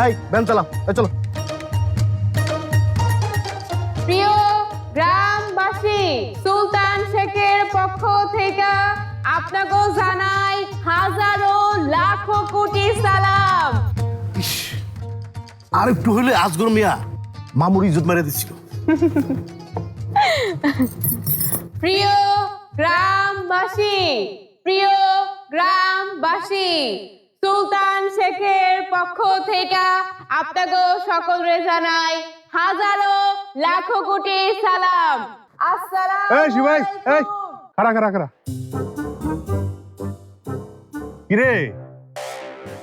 এই ভ্যান চালাও, এই চলো। প্রিয় গ্রামবাসী, সুলতান শেখের পক্ষ থেকে আপনাকে জানাই হাজারো লাখো কোটি সালাম। আর একটু হইলে আজগর মিয়া মামুর ইজ্জত মেরে দিচ্ছিল। প্রিয় গ্রামবাসী, প্রিয় গ্রামবাসী, সুলতান শেখের পক্ষ থেকে আপনাকে সকলরে জানাই হাজারো লাখো কোটি সালাম। আসসালাম। এই শিবাই, এই খারা খারা খারা। কিরে,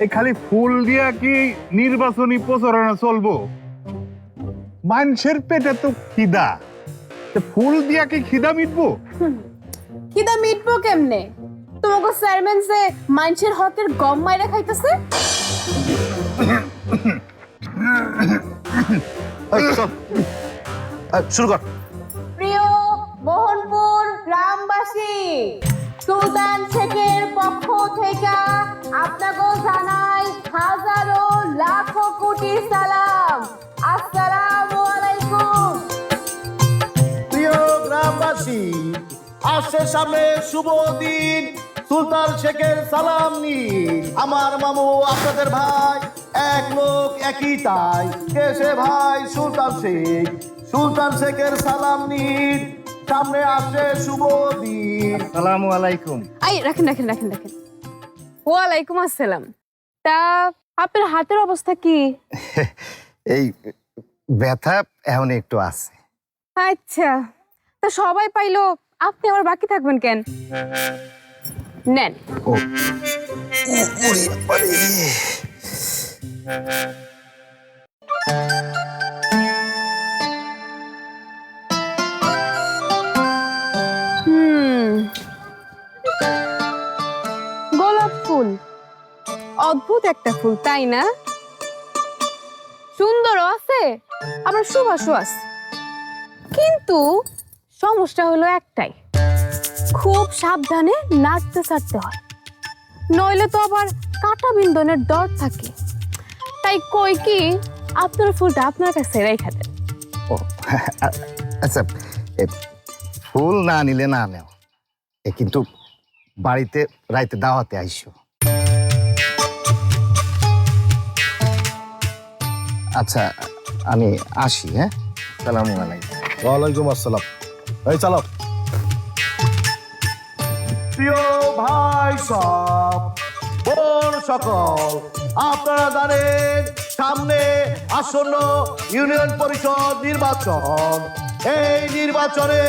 এই খালি ফুল দিয়া কি নির্বাচনী প্রচারণা চলবো? মানুষের পেটে তো খিদা, ফুল দিয়া কি খিদা মিটবো? খিদা মিটবো কেমনে? তোমাকে চেয়ারম্যান যে মানুষের হকের গম মাইরা খাইতেছে। শুরু কর। প্রিয় মোহনপুর গ্রামবাসী, সুলতান শেখের পক্ষ থেকে আপনাকে জানাই হাজারো লাখো কোটি সালাম। আসসালামু আলাইকুম। প্রিয় গ্রামবাসী, আসছে সামনে শুভ দিন, সুলতান শেখের সালাম নিন। আমার মামু আপনাদের ভাই, এক লোক একই তাই, কেসে ভাই সুলতান শেখ। সুলতান শেখের সালাম নিন, সামনে আসছে শুভ দিন। আসসালামু আলাইকুম। আই রাখেন রাখেন রাখেন রাখেন। ওয়ালাইকুম আসসালাম। তা আপনার হাতের অবস্থা কি? এই ব্যথা এখন একটু আছে। আচ্ছা, তা সবাই পাইলো, আপনি আবার বাকি থাকবেন কেন? নেন। ও ওরে বাবারে। গোলাপ ফুল, অদ্ভুত একটা ফুল, তাই না? সুন্দরও আছে, আবার সুবাসও আছে। কিন্তু সমস্যা হলো একটাই, খুব সাবধানে নাড়তে চাড়তে হয়, নইলে তো আবার কাঁটা বিন্ধনের ডর থাকে। তাই কই কি আপনার ফুলটা আপনার কাছে রেখে দেন। ও আচ্ছা, ফুল না নিলে না নেও, কিন্তু বাড়িতে রাইতে দাওয়াতে আইসো। আচ্ছা, আমি আসি। হ্যাঁ, আসসালামু আলাইকুম। ওয়ালাইকুম আসসালাম। এই চালাও। প্রিয় ভাই সব, বোন সকল, আপনারা জানেন সামনে আসন্ন ইউনিয়ন পরিষদ নির্বাচন। এই নির্বাচনে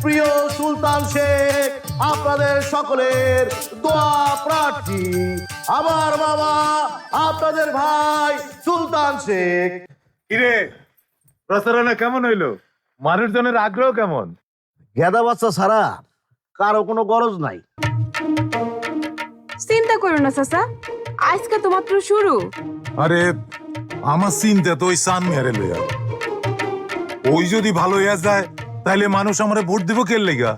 প্রিয় সুলতান শেখ আপনাদের সকলের দোয়া প্রার্থী। আমার বাবা আপনাদের ভাই সুলতান শেখ। কিরে, প্রচারণা কেমন হইলো? মানুষজনের আগ্রহ কেমন? গেদা বাচ্চা ছাড়া কারো কোনো গরজ নাই। চিন্তা করো না চাচা, আজকে তো মাত্র শুরু। আরে আমার চিন্তা তো ওই সান মেরে লইয়া, ওই যদি ভালো হইয়া যায় তাহলে মানুষ আমারে ভোট দিব কে লেগা?